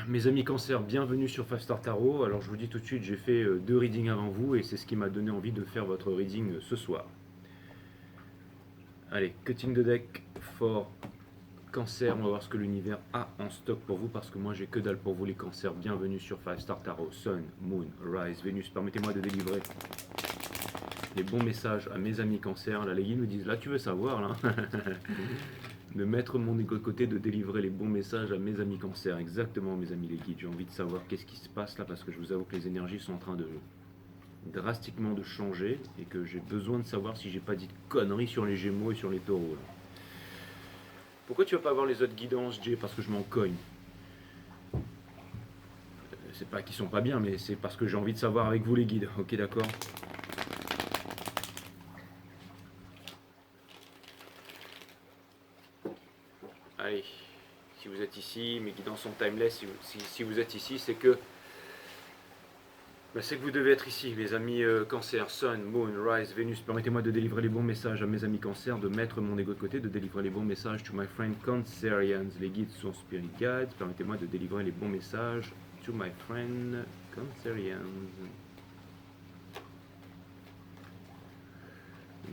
Mes amis cancer, bienvenue sur 5 Star Tarot. Alors je vous dis tout de suite, j'ai fait deux readings avant vous et c'est ce qui m'a donné envie de faire votre reading ce soir. Allez, cutting the deck for cancer, on va voir ce que l'univers a en stock pour vous parce que moi j'ai que dalle pour vous les cancers. Bienvenue sur 5 Star Tarot, Sun, Moon, Rise, Vénus. Permettez-moi de délivrer les bons messages à mes amis cancer. Là les guides me disent, là tu veux savoir là de mettre mon ego de côté, de délivrer les bons messages à mes amis cancer. Exactement mes amis les guides, j'ai envie de savoir qu'est-ce qui se passe là parce que je vous avoue que les énergies sont en train de drastiquement de changer et que j'ai besoin de savoir si j'ai pas dit de conneries sur les gémeaux et sur les taureaux là. Pourquoi tu vas pas avoir les autres guidances Jay? Parce que je m'en cogne. C'est pas qu'ils sont pas bien mais c'est parce que j'ai envie de savoir avec vous les guides, ok d'accord. Allez, si vous êtes ici, mes guidances sont timeless, si vous êtes ici, c'est que vous devez être ici, mes amis cancer, Sun, Moon, Rise, Vénus. Permettez-moi de délivrer les bons messages à mes amis cancer, de mettre mon ego de côté, de délivrer les bons messages to my friend Cancerians. Les guides sont Spirit Guides. Permettez-moi de délivrer les bons messages to my friend Cancerians.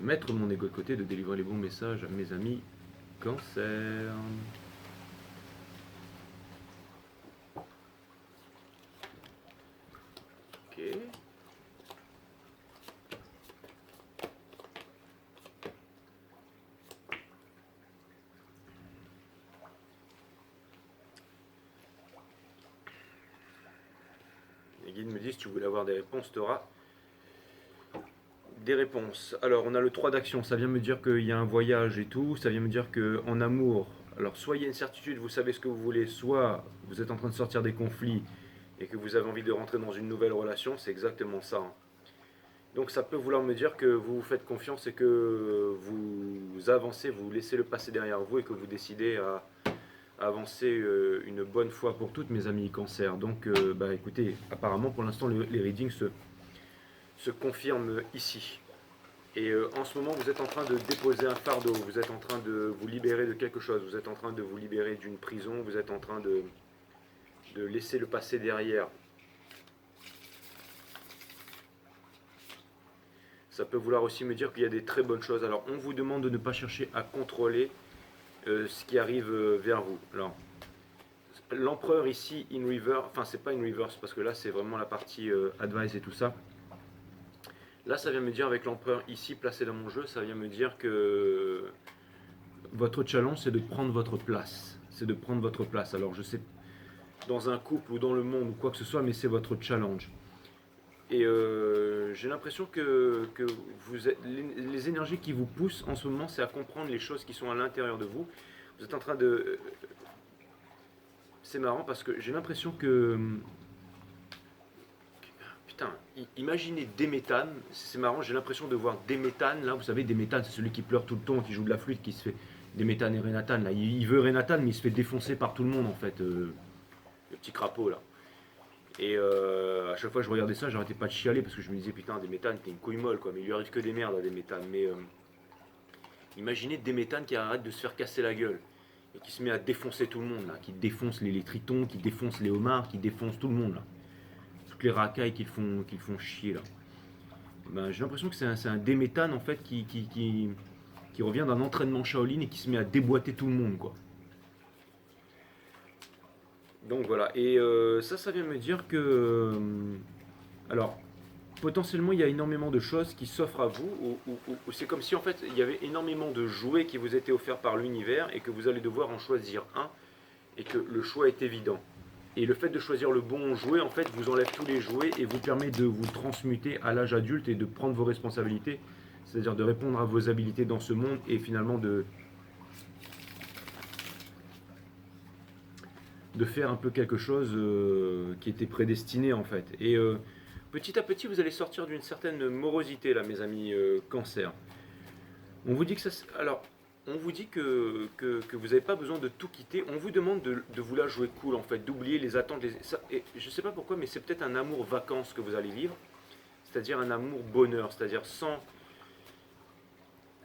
Mettre mon ego de côté, de délivrer les bons messages à mes amis cancer. Ok. Les guides me disent, si tu voulais avoir des réponses, tu auras des réponses. Alors, on a le 3 d'action, ça vient me dire qu'il y a un voyage et tout, ça vient me dire qu'en amour, alors soit il y a une certitude, vous savez ce que vous voulez, soit vous êtes en train de sortir des conflits et que vous avez envie de rentrer dans une nouvelle relation, c'est exactement ça. Donc ça peut vouloir me dire que vous vous faites confiance et que vous avancez, vous laissez le passé derrière vous et que vous décidez à avancer une bonne fois pour toutes, mes amis cancer. Donc, écoutez, apparemment pour l'instant les readings se confirment ici. Et en ce moment, vous êtes en train de déposer un fardeau, vous êtes en train de vous libérer de quelque chose, vous êtes en train de vous libérer d'une prison, vous êtes en train de laisser le passé derrière. Ça peut vouloir aussi me dire qu'il y a des très bonnes choses. Alors, on vous demande de ne pas chercher à contrôler ce qui arrive vers vous. Alors, l'empereur ici, in reverse, enfin, c'est pas in reverse, parce que là, c'est vraiment la partie advice et tout ça. Là, ça vient me dire, avec l'empereur ici placé dans mon jeu, ça vient me dire que votre challenge, c'est de prendre votre place. C'est de prendre votre place. Alors, je sais, dans un couple ou dans le monde ou quoi que ce soit, mais c'est votre challenge. Et j'ai l'impression que vous êtes, les énergies qui vous poussent en ce moment, c'est à comprendre les choses qui sont à l'intérieur de vous. Vous êtes en train de... C'est marrant parce que j'ai l'impression que... Putain, imaginez Déméthane, c'est marrant, j'ai l'impression de voir Déméthane, là, vous savez, Déméthane, c'est celui qui pleure tout le temps, qui joue de la flûte, qui se fait... Déméthane et Renathane, là, il veut Renathane, mais il se fait défoncer par tout le monde, en fait, le petit crapaud, là. Et à chaque fois que je regardais ça, j'arrêtais pas de chialer parce que je me disais putain, Déméthane, t'es une couille molle quoi. Mais il lui arrive que des merdes à Déméthane. Mais imaginez Déméthane qui arrête de se faire casser la gueule et qui se met à défoncer tout le monde là, qui défonce les tritons, qui défonce les homards, qui défonce tout le monde là. Toutes les racailles qu'ils font chier là. Ben, j'ai l'impression que c'est un Déméthane en fait qui revient d'un entraînement Shaolin et qui se met à déboîter tout le monde quoi. Donc voilà, et ça vient me dire que... alors, potentiellement, il y a énormément de choses qui s'offrent à vous, ou c'est comme si en fait, il y avait énormément de jouets qui vous étaient offerts par l'univers et que vous allez devoir en choisir un, et que le choix est évident. Et le fait de choisir le bon jouet, en fait, vous enlève tous les jouets et vous permet de vous transmuter à l'âge adulte et de prendre vos responsabilités, c'est-à-dire de répondre à vos habilités dans ce monde et finalement de faire un peu quelque chose qui était prédestiné en fait. Et petit à petit, vous allez sortir d'une certaine morosité là, mes amis cancer. On vous dit que ça, alors, on vous dit que vous n'avez pas besoin de tout quitter. On vous demande de vous la jouer cool en fait, d'oublier les attentes. Et je sais pas pourquoi, mais c'est peut-être un amour vacances que vous allez vivre, c'est-à-dire un amour bonheur, c'est-à-dire sans.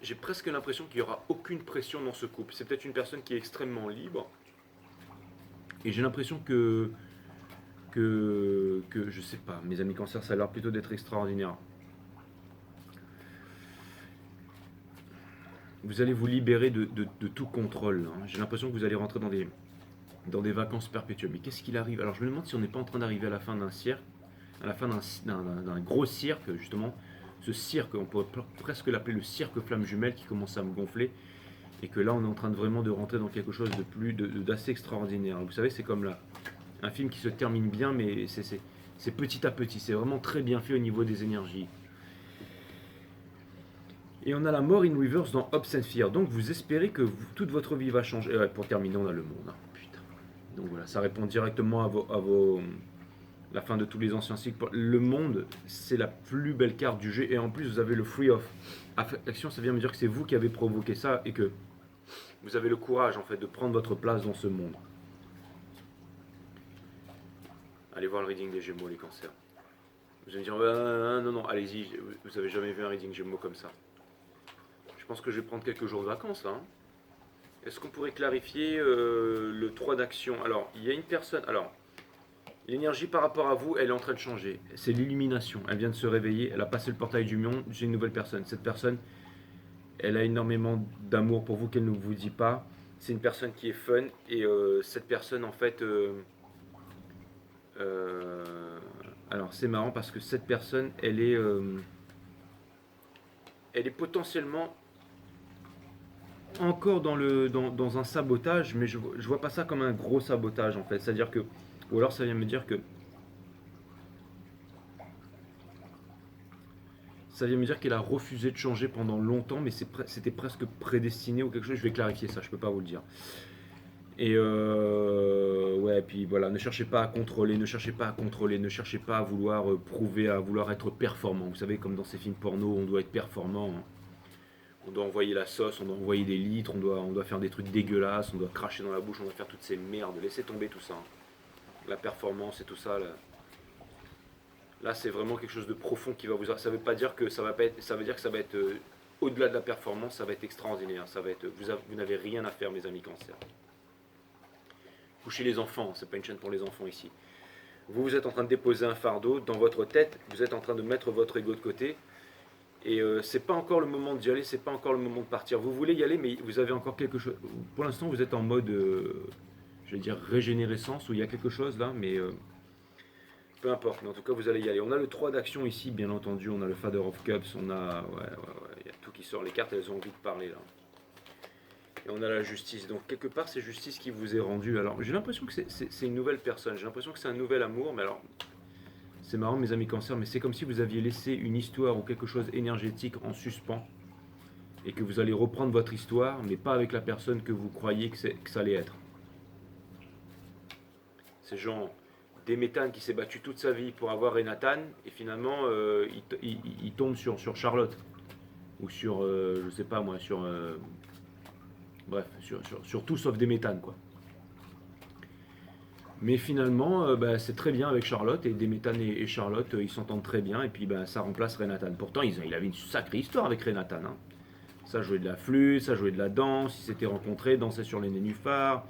J'ai presque l'impression qu'il n'y aura aucune pression dans ce couple. C'est peut-être une personne qui est extrêmement libre. Et j'ai l'impression que que je sais pas, mes amis Cancer, ça a l'air plutôt d'être extraordinaire. Vous allez vous libérer de tout contrôle, hein. J'ai l'impression que vous allez rentrer dans des vacances perpétuelles. Mais qu'est-ce qu'il arrive? Alors je me demande si on n'est pas en train d'arriver à la fin d'un cirque, à la fin d'un gros cirque, justement. Ce cirque, on pourrait presque l'appeler le cirque flamme jumelle qui commence à me gonfler. Et que là, on est en train vraiment de rentrer dans quelque chose d'assez extraordinaire. Vous savez, c'est comme là, un film qui se termine bien, mais c'est petit à petit. C'est vraiment très bien fait au niveau des énergies. Et on a la mort in reverse dans Hope and Fear. Donc vous espérez que toute votre vie va changer. Et ouais, pour terminer, on a le monde, hein. Putain. Donc voilà, ça répond directement la fin de tous les anciens cycles. Le monde, c'est la plus belle carte du jeu. Et en plus, vous avez le free off. Action, ça vient me dire que c'est vous qui avez provoqué ça et que vous avez le courage en fait de prendre votre place dans ce monde. Allez voir le reading des Gémeaux, les cancers. Vous allez me dire, non, allez-y, vous avez jamais vu un reading Gémeaux comme ça. Je pense que je vais prendre quelques jours de vacances là, hein. Est-ce qu'on pourrait clarifier le 3 d'action? Alors, il y a une personne. Alors, l'énergie par rapport à vous, elle est en train de changer. C'est l'illumination. Elle vient de se réveiller. Elle a passé le portail du monde. J'ai une nouvelle personne. Cette personne, elle a énormément d'amour pour vous qu'elle ne vous dit pas. C'est une personne qui est fun. Et cette personne, en fait. Alors, c'est marrant parce que cette personne, elle est potentiellement encore dans un sabotage, mais je vois pas ça comme un gros sabotage en fait. C'est-à-dire que, ou alors ça vient me dire que, ça vient me dire qu'elle a refusé de changer pendant longtemps, mais c'était presque prédestiné ou quelque chose. Je vais clarifier ça, je peux pas vous le dire. Et ouais, puis voilà, ne cherchez pas à contrôler, ne cherchez pas à contrôler, ne cherchez pas à vouloir prouver, à vouloir être performant. Vous savez, comme dans ces films porno, on doit être performant, hein. On doit envoyer la sauce, on doit envoyer des litres, on doit faire des trucs dégueulasses, on doit cracher dans la bouche, on doit faire toutes ces merdes. Laissez tomber tout ça, hein. La performance et tout ça, là c'est vraiment quelque chose de profond qui va vous. Ça veut pas dire que ça va pas être. Ça veut dire que ça va être au-delà de la performance, ça va être extraordinaire. Ça va être. Vous n'avez rien à faire, mes amis Cancer. Couchez les enfants, c'est pas une chaîne pour les enfants ici. Vous êtes en train de déposer un fardeau dans votre tête, vous êtes en train de mettre votre ego de côté. Et c'est pas encore le moment d'y aller, c'est pas encore le moment de partir. Vous voulez y aller, mais vous avez encore quelque chose. Pour l'instant, vous êtes en mode, je vais dire, régénérescence, où il y a quelque chose là, mais peu importe. Mais en tout cas, vous allez y aller. On a le 3 d'action ici, bien entendu. On a le Father of Cups, on a. Ouais, il y a tout qui sort. Les cartes, elles ont envie de parler là. Et on a la justice. Donc, quelque part, c'est justice qui vous est rendue. Alors, j'ai l'impression que c'est une nouvelle personne. J'ai l'impression que c'est un nouvel amour, mais alors. C'est marrant mes amis Cancer, mais c'est comme si vous aviez laissé une histoire ou quelque chose énergétique en suspens et que vous allez reprendre votre histoire, mais pas avec la personne que vous croyez que ça allait être. C'est genre Demetan qui s'est battu toute sa vie pour avoir Renatan et finalement il tombe sur Charlotte ou sur, je sais pas moi, bref, sur tout sauf Demetan quoi. Mais finalement, c'est très bien avec Charlotte, et Demetan et Charlotte, ils s'entendent très bien, et puis ça remplace Renatan. Pourtant, il avait une sacrée histoire avec Renatan, hein. Ça jouait de la flûte, ça jouait de la danse, ils s'étaient rencontrés, dansaient sur les nénuphars,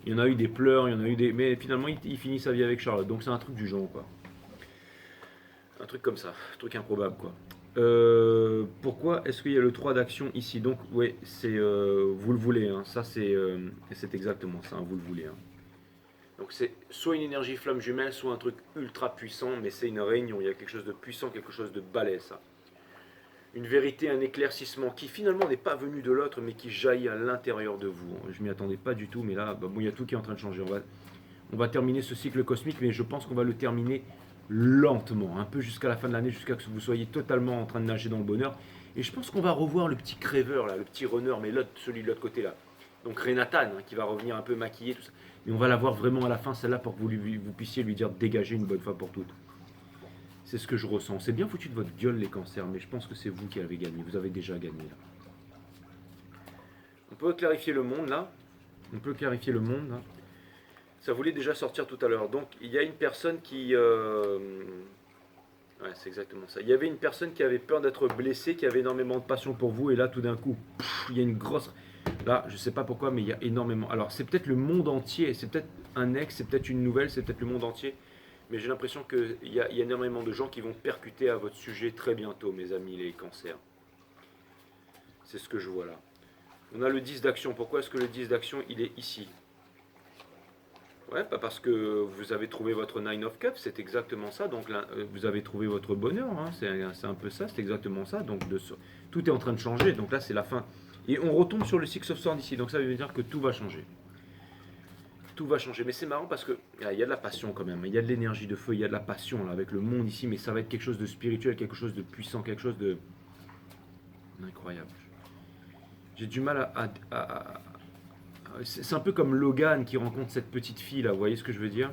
il y en a eu des pleurs, il y en a eu des... Mais finalement, il finit sa vie avec Charlotte, donc c'est un truc du genre, quoi. Un truc comme ça, un truc improbable, quoi. Pourquoi est-ce qu'il y a le 3 d'action ici? Donc, ouais, c'est... vous le voulez, hein. Ça, c'est exactement ça, hein, vous le voulez, hein. Donc c'est soit une énergie flamme jumelle, soit un truc ultra puissant, mais c'est une réunion, il y a quelque chose de puissant, quelque chose de balèze, ça. Une vérité, un éclaircissement qui finalement n'est pas venu de l'autre, mais qui jaillit à l'intérieur de vous. Je m'y attendais pas du tout, mais là, bon, il y a tout qui est en train de changer. On va terminer ce cycle cosmique, mais je pense qu'on va le terminer lentement, un peu jusqu'à la fin de l'année, jusqu'à ce que vous soyez totalement en train de nager dans le bonheur. Et je pense qu'on va revoir le petit crèveur, là, le petit runner, mais celui de l'autre côté, là. Donc Renatan, hein, qui va revenir un peu maquillé, tout ça. Et on va la voir vraiment à la fin, celle-là, pour que vous puissiez lui dire dégagez une bonne fois pour toutes. C'est ce que je ressens. C'est bien foutu de votre gueule, les cancers, mais je pense que c'est vous qui avez gagné. Vous avez déjà gagné, là. On peut clarifier le monde, là. On peut clarifier le monde, là. Ça voulait déjà sortir tout à l'heure. Donc, il y a une personne qui... Ouais, c'est exactement ça. Il y avait une personne qui avait peur d'être blessée, qui avait énormément de passion pour vous, et là, tout d'un coup, il y a une grosse... Là, je ne sais pas pourquoi, mais il y a énormément... Alors, c'est peut-être le monde entier, c'est peut-être un ex, c'est peut-être une nouvelle, c'est peut-être le monde entier. Mais j'ai l'impression qu'il y a énormément de gens qui vont percuter à votre sujet très bientôt, mes amis les cancers. C'est ce que je vois là. On a le 10 d'action. Pourquoi est-ce que le 10 d'action, il est ici? Ouais, pas parce que vous avez trouvé votre Nine of Cups, c'est exactement ça. Donc là, vous avez trouvé votre bonheur, hein, c'est un peu ça, c'est exactement ça. Donc tout est en train de changer. Donc là, c'est la fin. Et on retombe sur le Six of Swords ici. Donc ça veut dire que tout va changer. Tout va changer. Mais c'est marrant parce que il y a de la passion quand même. Il y a de l'énergie de feu, il y a de la passion là, avec le monde ici. Mais ça va être quelque chose de spirituel, quelque chose de puissant, quelque chose de incroyable. J'ai du mal c'est un peu comme Logan qui rencontre cette petite fille là, vous voyez ce que je veux dire?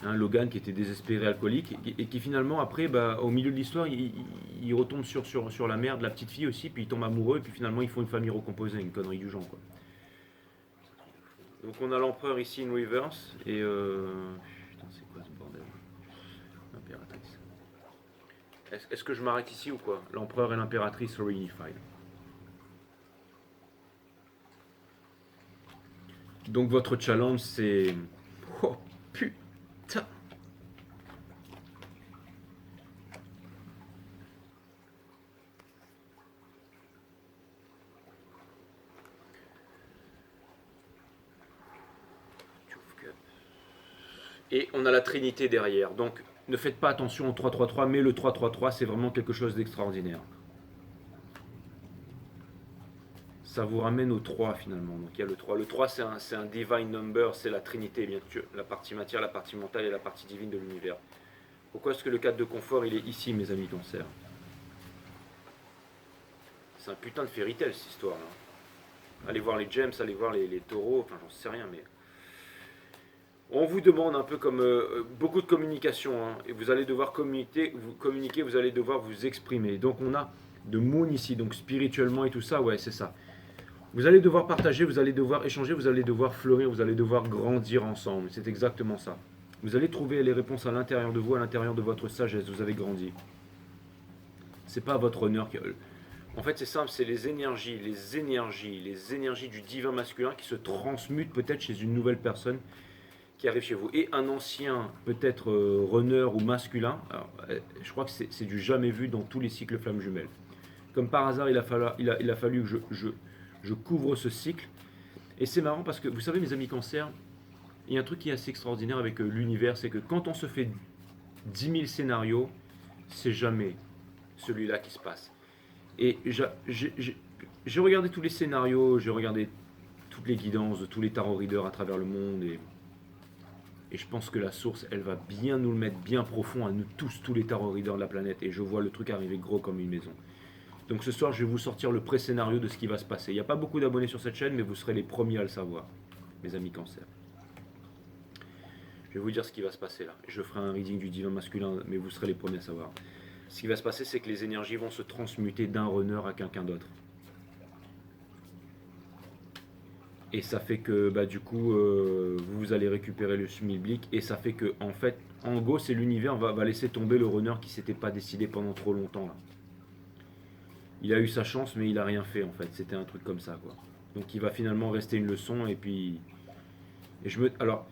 Hein, Logan qui était désespéré alcoolique et qui finalement après, bah, au milieu de l'histoire, il retombe sur la mère de la petite fille aussi, puis il tombe amoureux, et puis finalement ils font une famille recomposée, une connerie du genre quoi. Donc on a l'empereur ici in reverse, et putain c'est quoi ce bordel? L'impératrice. Est-ce que je m'arrête ici ou quoi? L'empereur et l'impératrice reunified. Donc votre challenge c'est... Oh putain. Et on a la Trinité derrière. Donc ne faites pas attention au 3-3-3, mais le 3-3-3 c'est vraiment quelque chose d'extraordinaire. Ça vous ramène au 3 finalement. Donc il y a le 3. Le 3 c'est un divine number, c'est la Trinité bien sûr. La partie matière, la partie mentale et la partie divine de l'univers. Pourquoi est-ce que le cadre de confort il est ici mes amis cancer? C'est un putain de fairy tale cette histoire là. Allez voir les gems, allez voir les taureaux, enfin j'en sais rien mais... On vous demande un peu comme beaucoup de communication, hein, et vous allez devoir communiquer, vous allez devoir vous exprimer. Donc on a de moon ici, donc spirituellement et tout ça, ouais c'est ça. Vous allez devoir partager, vous allez devoir échanger, vous allez devoir fleurir, vous allez devoir grandir ensemble. C'est exactement ça. Vous allez trouver les réponses à l'intérieur de vous, à l'intérieur de votre sagesse. Vous avez grandi. C'est pas votre honneur. En fait, c'est simple, c'est les énergies du divin masculin qui se transmutent peut-être chez une nouvelle personne qui arrive chez vous. Et un ancien, peut-être runner ou masculin, alors, je crois que c'est du jamais vu dans tous les cycles flammes jumelles. Comme par hasard, il a fallu que je couvre ce cycle. Et c'est marrant parce que, vous savez mes amis cancer, il y a un truc qui est assez extraordinaire avec l'univers, c'est que quand on se fait 10 000 scénarios, c'est jamais celui-là qui se passe. Et j'ai regardé tous les scénarios, j'ai regardé toutes les guidances de tous les tarot readers à travers le monde, et je pense que la source, elle va bien nous le mettre bien profond à nous tous, tous les tarot readers de la planète, et je vois le truc arriver gros comme une maison. Donc ce soir, je vais vous sortir le pré-scénario de ce qui va se passer. Il n'y a pas beaucoup d'abonnés sur cette chaîne, mais vous serez les premiers à le savoir, mes amis cancer. Je vais vous dire ce qui va se passer là. Je ferai un reading du divin masculin, mais vous serez les premiers à savoir. Ce qui va se passer, c'est que les énergies vont se transmuter d'un runner à quelqu'un d'autre. Et ça fait que, bah, du coup, vous allez récupérer le schmilblick. Et ça fait que, en fait, en gros, c'est l'univers va laisser tomber le runner qui s'était pas décidé pendant trop longtemps là. Il a eu sa chance, mais il a rien fait en fait. C'était un truc comme ça quoi. Donc il va finalement rester une leçon et puis alors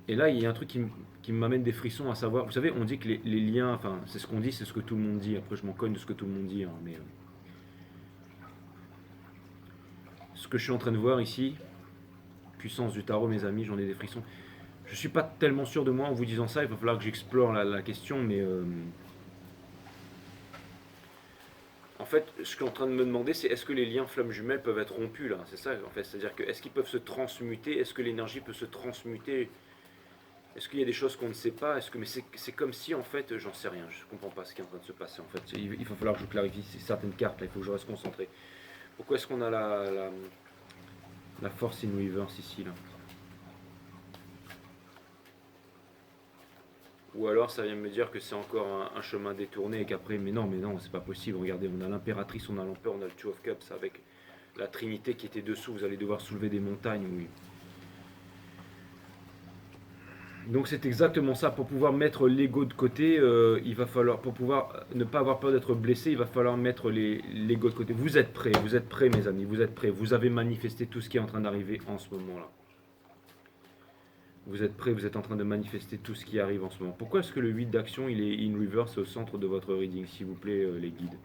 et là il y a un truc qui m'amène des frissons à savoir. Vous savez, on dit que les liens, enfin c'est ce qu'on dit, c'est ce que tout le monde dit. Après je m'en cogne de ce que tout le monde dit, hein, mais ce que je suis en train de voir ici, puissance du tarot, mes amis, j'en ai des frissons. Je suis pas tellement sûr de moi en vous disant ça. Il va falloir que j'explore la question, mais en fait, ce que je suis en train de me demander, c'est est-ce que les liens flammes jumelles peuvent être rompus là? C'est ça en fait, c'est-à-dire que est-ce qu'ils peuvent se transmuter? Est-ce que l'énergie peut se transmuter? Est-ce qu'il y a des choses qu'on ne sait pas? Mais c'est comme si en fait, j'en sais rien, je comprends pas ce qui est en train de se passer en fait. Il va falloir que je clarifie certaines cartes là, il faut que je reste concentré. Pourquoi est-ce qu'on a la force in reverse ici là? Ou alors ça vient me dire que c'est encore un chemin détourné et qu'après, mais non, c'est pas possible. Regardez, on a l'impératrice, on a l'empereur, on a le Two of Cups avec la Trinité qui était dessous. Vous allez devoir soulever des montagnes, oui. Donc c'est exactement ça. Pour pouvoir mettre l'ego de côté, il va falloir, pour pouvoir ne pas avoir peur d'être blessé, il va falloir mettre l'ego de côté. Vous êtes prêts mes amis, vous êtes prêts. Vous avez manifesté tout ce qui est en train d'arriver en ce moment-là. Vous êtes prêt, vous êtes en train de manifester tout ce qui arrive en ce moment. Pourquoi est-ce que le 8 d'action, il est in reverse au centre de votre reading, s'il vous plaît, les guides?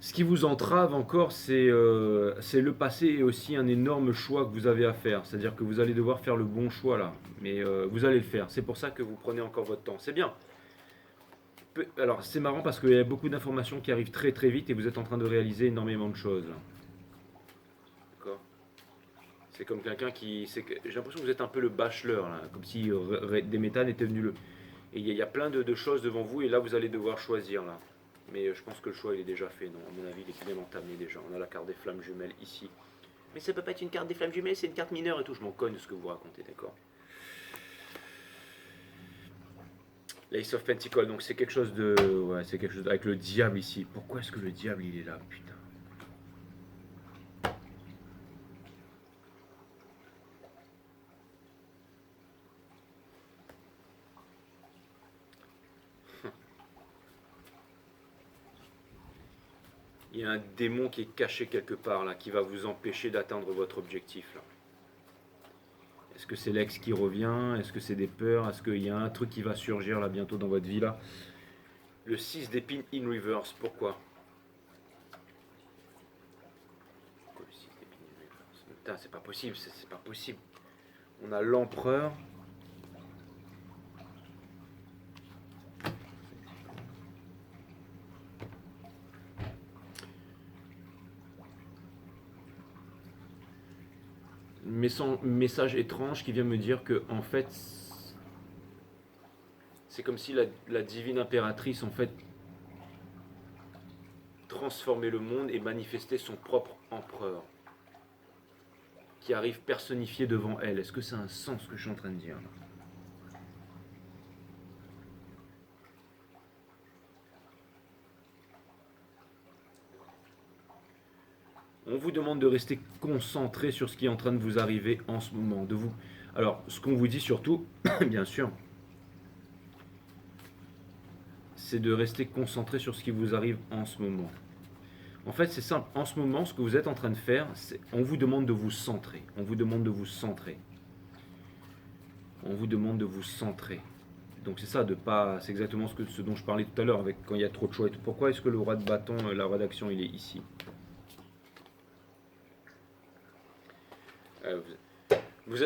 Ce qui vous entrave encore, c'est le passé et aussi un énorme choix que vous avez à faire. C'est-à-dire que vous allez devoir faire le bon choix là. Mais vous allez le faire. C'est pour ça que vous prenez encore votre temps. C'est bien. Alors c'est marrant parce qu'il y a beaucoup d'informations qui arrivent très très vite et vous êtes en train de réaliser énormément de choses là. D'accord. C'est comme quelqu'un qui... J'ai l'impression que vous êtes un peu le bachelor là. Comme si des méthanes était venu le... Et il y a plein de choses devant vous et là vous allez devoir choisir là. Mais je pense que le choix il est déjà fait, non? À mon avis, il est bien entamé déjà. On a la carte des flammes jumelles ici. Mais ça peut pas être une carte des flammes jumelles, c'est une carte mineure et tout. Je m'en cogne de ce que vous racontez, d'accord? L'Ace of Pentacles, donc c'est quelque chose de... Ouais, c'est quelque chose avec le diable ici. Pourquoi est-ce que le diable il est là, putain? Il y a un démon qui est caché quelque part là, qui va vous empêcher d'atteindre votre objectif là. Est-ce que c'est l'ex qui revient? Est-ce que c'est des peurs? Est-ce qu'il y a un truc qui va surgir là bientôt dans votre vie là? Le 6 d'épines in reverse, pourquoi? Pourquoi le 6 d'épines in reverse? Putain, c'est pas possible, c'est pas possible. On a l'empereur. Message étrange qui vient me dire que en fait c'est comme si la divine impératrice en fait transformait le monde et manifestait son propre empereur qui arrive personnifié devant elle. Est-ce que c'est un sens ce que je suis en train de dire là? On vous demande de rester concentré sur ce qui est en train de vous arriver en ce moment. Alors, ce qu'on vous dit surtout, bien sûr, c'est de rester concentré sur ce qui vous arrive en ce moment. En fait, c'est simple. En ce moment, ce que vous êtes en train de faire, on vous demande de vous centrer. On vous demande de vous centrer. On vous demande de vous centrer. Donc c'est ça, c'est exactement ce dont je parlais tout à l'heure, avec quand il y a trop de choix et tout. Pourquoi est-ce que le roi de bâton, la roi d'action, il est ici? Vous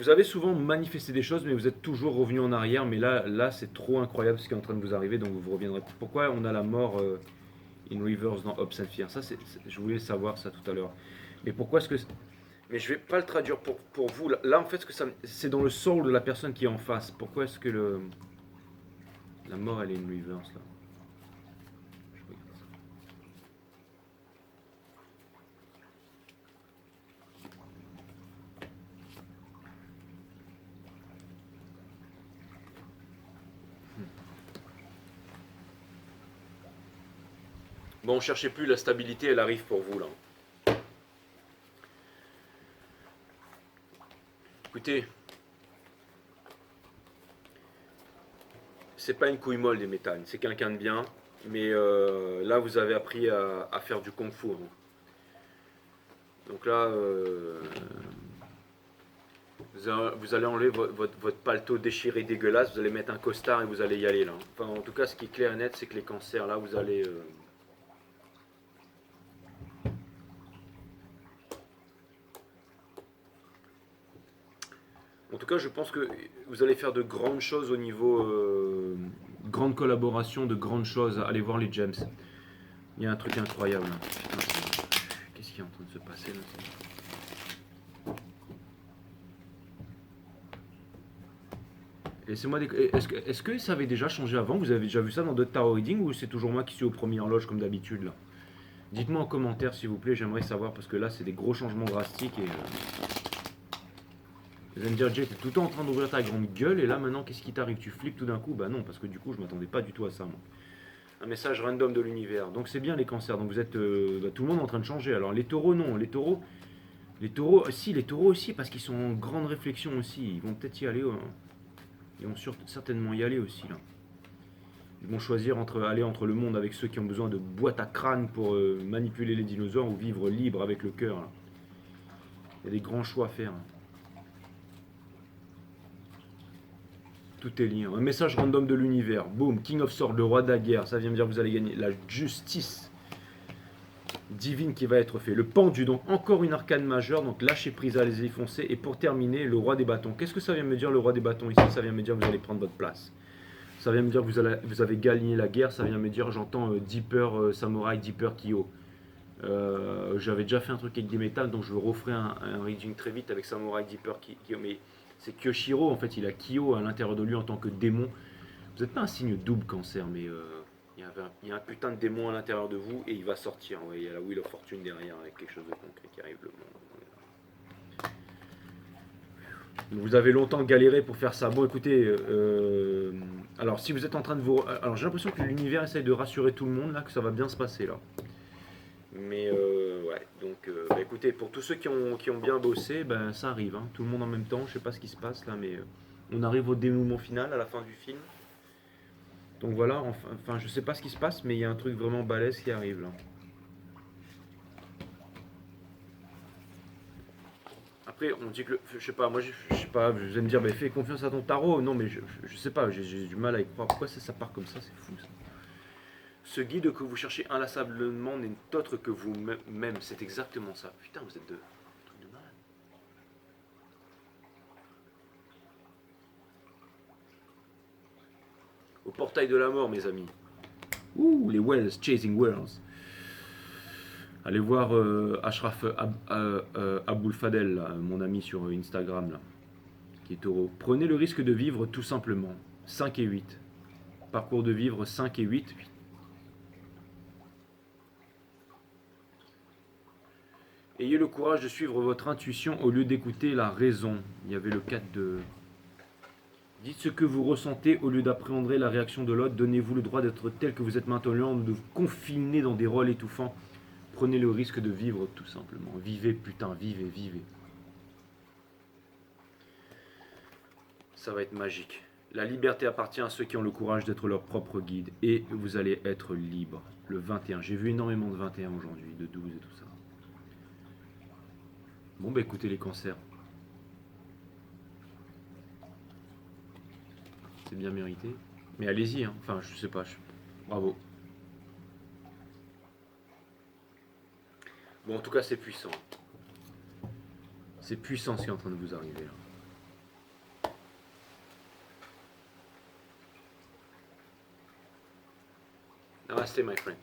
avez souvent manifesté des choses, mais vous êtes toujours revenu en arrière. Mais là, c'est trop incroyable ce qui est en train de vous arriver, donc vous reviendrez. Pourquoi on a la mort in reverse dans Hopes and Fear? Ça, je voulais savoir ça tout à l'heure. Mais pourquoi est-ce que... Mais je vais pas le traduire pour vous. Là, en fait, c'est dans le soul de la personne qui est en face. Pourquoi est-ce que la mort, elle est in reverse, là? Bon, cherchez plus, la stabilité, elle arrive pour vous, là. Écoutez, c'est pas une couille molle des méthanes, c'est quelqu'un de bien, mais là, vous avez appris à faire du kung-fu, hein. Donc là, vous allez enlever votre paletot déchiré dégueulasse, vous allez mettre un costard et vous allez y aller, là. Enfin, en tout cas, ce qui est clair et net, c'est que les cancers, là, vous allez... En tout cas, je pense que vous allez faire de grandes choses au niveau grande collaboration, de grandes choses. Allez voir les gems. Il y a un truc incroyable. Putain, qu'est-ce qui est en train de se passer là? Laissez-moi Est-ce que ça avait déjà changé avant? Vous avez déjà vu ça dans d'autres tarot reading ou c'est toujours moi qui suis au premier horloge comme d'habitude là? Dites-moi en commentaire s'il vous plaît, j'aimerais savoir parce que là c'est des gros changements drastiques et vous allez me dire, Jay, t'es tout le temps en train d'ouvrir ta grande gueule et là maintenant qu'est-ce qui t'arrive? Tu flippes tout d'un coup? Bah non, parce que du coup je m'attendais pas du tout à ça moi. Un message random de l'univers. Donc c'est bien les cancers, donc vous êtes tout le monde est en train de changer. Alors les taureaux non, les taureaux Les taureaux, si, les taureaux aussi, parce qu'ils sont en grande réflexion aussi. Ils vont peut-être y aller. Ils vont certainement y aller aussi, là. Ils vont choisir aller entre le monde avec ceux qui ont besoin de boîtes à crâne pour manipuler les dinosaures ou vivre libre avec le cœur, là. Il y a des grands choix à faire, hein. Tout est lié. Un message random de l'univers. Boom. King of Swords, le roi de la guerre. Ça vient me dire que vous allez gagner. La justice divine qui va être faite. Le pendu, donc encore une arcane majeure. Donc lâchez prise à les effoncer. Et pour terminer, le roi des bâtons. Qu'est-ce que ça vient me dire, le roi des bâtons ici? Ça vient me dire que vous allez prendre votre place. Ça vient me dire que vous avez gagné la guerre. Ça vient me dire, j'entends Deeper Samurai, Deeper Kyo. J'avais déjà fait un truc avec des métals, donc je referai un reading très vite avec Samurai Deeper Kyo. Mais c'est Kyoshiro, en fait, il a Kyo à l'intérieur de lui en tant que démon. Vous n'êtes pas un signe double cancer, mais il y a un putain de démon à l'intérieur de vous et il va sortir. Ouais, il y a la Wheel of Fortune derrière avec quelque chose de concret qui arrive le monde. Vous avez longtemps galéré pour faire ça. Bon, écoutez, alors si vous êtes en train de vous... Alors j'ai l'impression que l'univers essaye de rassurer tout le monde, là, que ça va bien se passer, là. Mais ouais, donc bah, écoutez, pour tous ceux qui ont bien bossé, ben ça arrive, hein. Tout le monde en même temps, je sais pas ce qui se passe là, mais on arrive au dénouement final à la fin du film. Donc voilà, enfin je sais pas ce qui se passe, mais il y a un truc vraiment balèze qui arrive là. Après, on dit que, je sais pas, moi je sais pas, vous allez me dire, bah, fais confiance à ton tarot. Non, mais je sais pas, j'ai du mal à y croire. Pourquoi ça part comme ça? C'est fou ça. Ce guide que vous cherchez inlassablement n'est autre que vous-même. C'est exactement ça. Putain, vous êtes de... truc de malade. Au portail de la mort, mes amis. Ouh, les Wells, Chasing Wells. Allez voir Ashraf Aboul Fadel, là, mon ami sur Instagram, là, qui est taureau. Prenez le risque de vivre tout simplement. 5 et 8. Parcours de vivre 5 et 8. Ayez le courage de suivre votre intuition au lieu d'écouter la raison. Il y avait le 4 de... Dites ce que vous ressentez au lieu d'appréhender la réaction de l'autre. Donnez-vous le droit d'être tel que vous êtes maintenant, de vous confiner dans des rôles étouffants. Prenez le risque de vivre tout simplement. Vivez, putain, vivez, vivez. Ça va être magique. La liberté appartient à ceux qui ont le courage d'être leur propre guide. Et vous allez être libre. Le 21. J'ai vu énormément de 21 aujourd'hui, de 12 et tout ça. Bon, bah écoutez les cancers. C'est bien mérité. Mais allez-y, hein. Enfin, je sais pas. Bravo. Bon, en tout cas, c'est puissant. C'est puissant ce qui est en train de vous arriver là. Namaste, my friend.